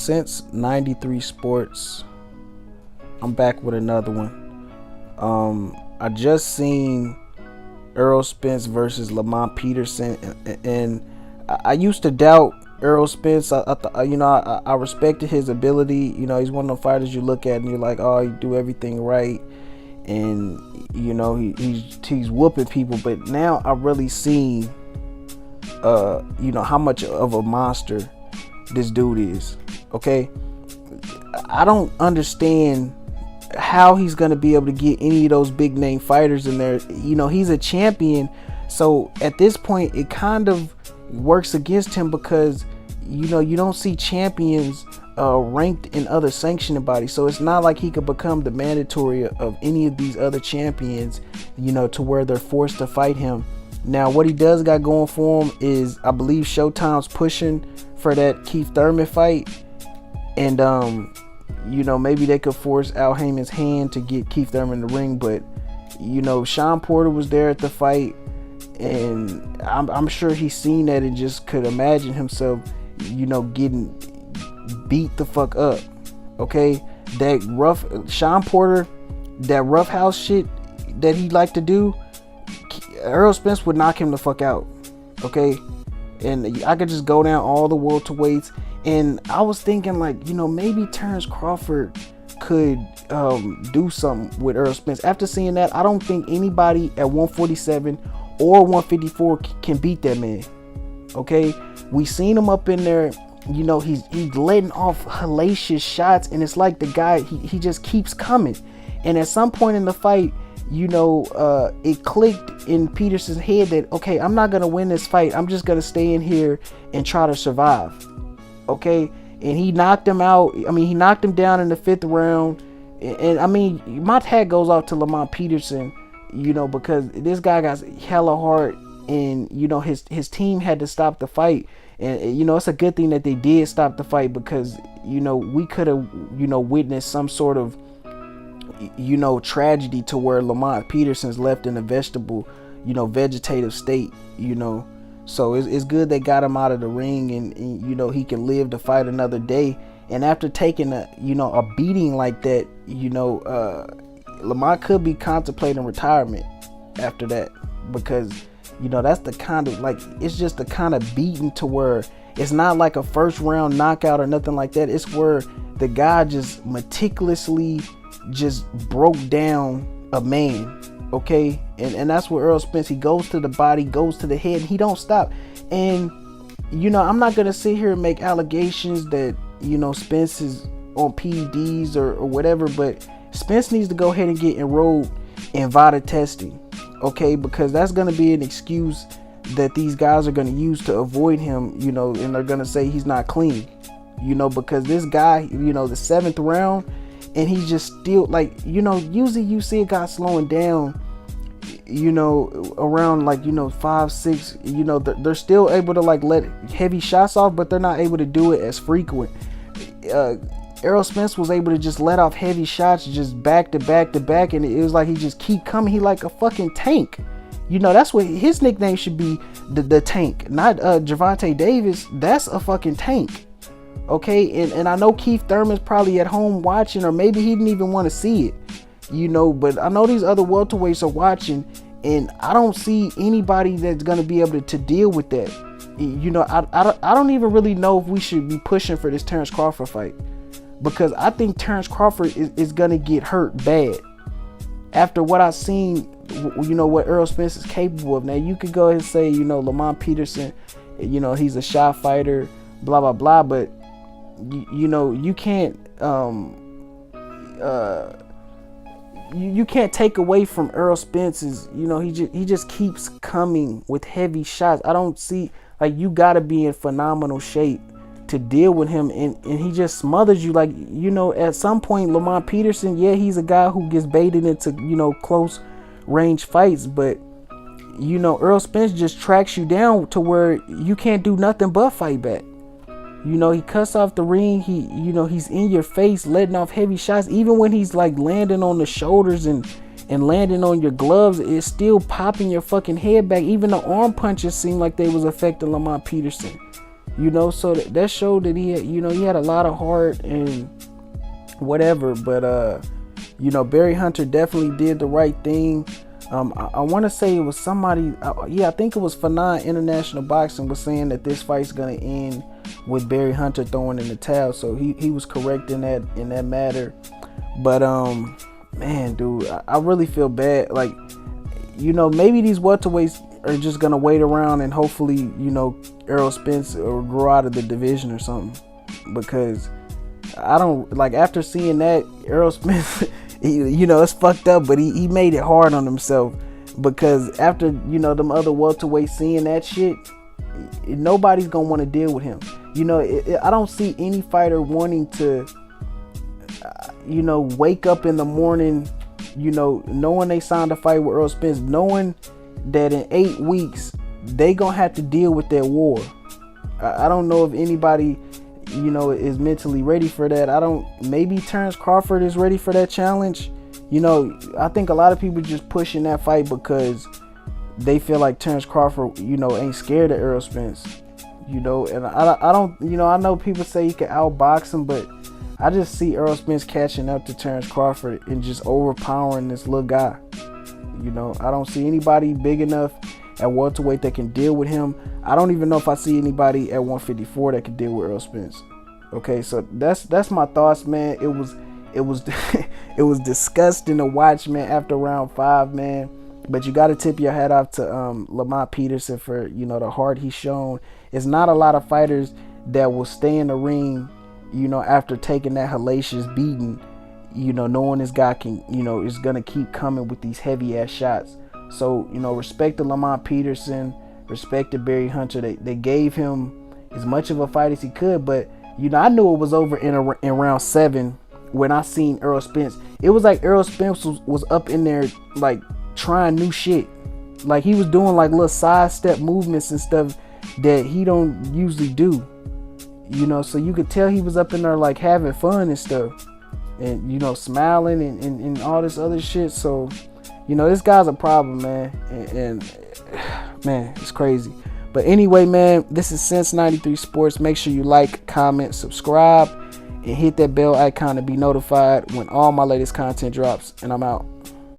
since 93 Sports, I'm back with another one. I just seen Errol Spence versus Lamont Peterson, and I used to doubt Errol Spence. I respected his ability. He's one of the fighters you look at and you're like, oh, he do everything right, and he's whooping people. But now I really seen how much of a monster this dude is. Okay, I don't understand how he's going to be able to get any of those big name fighters in there. He's a champion, so at this point it kind of works against him, because you don't see champions ranked in other sanctioning bodies, so it's not like he could become the mandatory of any of these other champions, to where they're forced to fight him. Now what he does got going for him is, I believe Showtime's pushing for that Keith Thurman fight, and maybe they could force Al Heyman's hand to get Keith Thurman in the ring. But Sean Porter was there at the fight, and I'm sure he's seen that and just could imagine himself getting beat the fuck up. Okay, that rough Sean Porter, that rough house shit that he liked to do, Errol Spence would knock him the fuck out. Okay, and I could just go down all the welterweights. And I was thinking, like, maybe Terrence Crawford could do something with Errol Spence. After seeing that, I don't think anybody at 147 or 154 can beat that man. Okay, we seen him up in there. He's letting off hellacious shots, and it's like the guy, he just keeps coming. And at some point in the fight, it clicked in Peterson's head that, okay, I'm not gonna win this fight. I'm just gonna stay in here and try to survive. Okay, and he knocked him out. He knocked him down in the 5th round. And my hat goes off to Lamont Peterson, because this guy got hella hard, and his team had to stop the fight. And it's a good thing that they did stop the fight, because we could have witnessed some sort of tragedy to where Lamont Peterson's left in a vegetative state. So it's good they got him out of the ring, and he can live to fight another day. And after taking a beating like that, Lamont could be contemplating retirement after that, because that's the kind of, like, it's just the kind of beating to where it's not like a first round knockout or nothing like that. It's where the guy just meticulously just broke down a man. Okay, and that's where Errol Spence, he goes to the body, goes to the head, and he don't stop. And I'm not gonna sit here and make allegations that Spence is on PEDs or whatever, but Spence needs to go ahead and get enrolled in VADA testing. Okay, because that's gonna be an excuse that these guys are gonna use to avoid him, and they're gonna say he's not clean, because this guy, the 7th round, and he's just still, like, usually you see a guy slowing down, around, like, 5, 6, they're still able to, like, let heavy shots off, but they're not able to do it as frequent. Errol Spence was able to just let off heavy shots just back to back to back, and it was like he just keep coming. He like a fucking tank. That's what his nickname should be, the tank, not Gervonta Davis. That's a fucking tank. Okay, and I know Keith Thurman's probably at home watching, or maybe he didn't even want to see it, but I know these other welterweights are watching, and I don't see anybody that's going to be able to deal with that. I don't even really know if we should be pushing for this Terrence Crawford fight, because I think Terrence Crawford is going to get hurt bad after what I've seen, what Errol Spence is capable of. Now, you could go ahead and say, Lamont Peterson, he's a shy fighter, blah, blah, blah, but you can't you can't take away from Errol Spence's, he just keeps coming with heavy shots. I don't see, like, you gotta be in phenomenal shape to deal with him, and he just smothers you. Like, at some point, Lamont Peterson, yeah, he's a guy who gets baited into close range fights, but Errol Spence just tracks you down to where you can't do nothing but fight back. He cuts off the ring. He's in your face, letting off heavy shots. Even when he's like landing on the shoulders and landing on your gloves, it's still popping your fucking head back. Even the arm punches seem like they was affecting Lamont Peterson. You know, so that showed that he had, you know, he had a lot of heart and whatever. But you know, Barry Hunter definitely did the right thing. I want to say it was somebody, I think it was Fanon International Boxing was saying that this fight's gonna end with Barry Hunter throwing in the towel. So he was correct in that matter. But man, dude, I really feel bad. Like, you know, maybe these welterweights are just gonna wait around and hopefully, you know, Errol Spence or grow out of the division or something. Because I don't like, after seeing that, Errol Spence, you know, it's fucked up, but he made it hard on himself. Because after, you know, them other welterweights seeing that shit, nobody's gonna want to deal with him. You know, I don't see any fighter wanting to, you know, wake up in the morning, you know, knowing they signed a fight with Errol Spence, knowing that in 8 weeks they gonna have to deal with that war. I don't know if anybody, you know, is mentally ready for that. Maybe Terrence Crawford is ready for that challenge. You know, I think a lot of people just pushing that fight because they feel like Terrence Crawford, you know, ain't scared of Errol Spence. You know, and I don't, you know, I know people say he can outbox him, but I just see Errol Spence catching up to Terrence Crawford and just overpowering this little guy. You know, I don't see anybody big enough at welterweight that can deal with him. I don't even know if I see anybody at 154 that can deal with Errol Spence. Okay, so that's my thoughts, man. It was it was disgusting to watch, man, after round 5, man. But you got to tip your hat off to Lamont Peterson for, you know, the heart he's shown. It's not a lot of fighters that will stay in the ring, you know, after taking that hellacious beating, you know, knowing this guy can, you know, is going to keep coming with these heavy ass shots. So, you know, respect to Lamont Peterson, respect to Barry Hunter. They gave him as much of a fight as he could, but, you know, I knew it was over in round 7 when I seen Errol Spence. It was like Errol Spence was up in there, like, trying new shit. Like, he was doing like little sidestep movements and stuff that he don't usually do. You know, so you could tell he was up in there like having fun and stuff, and, you know, smiling and all this other shit. So, you know, this guy's a problem, man, and man, it's crazy. But anyway, man, this is Sense 93 Sports. Make sure you like, comment, subscribe, and hit that bell icon to be notified when all my latest content drops. And I'm out.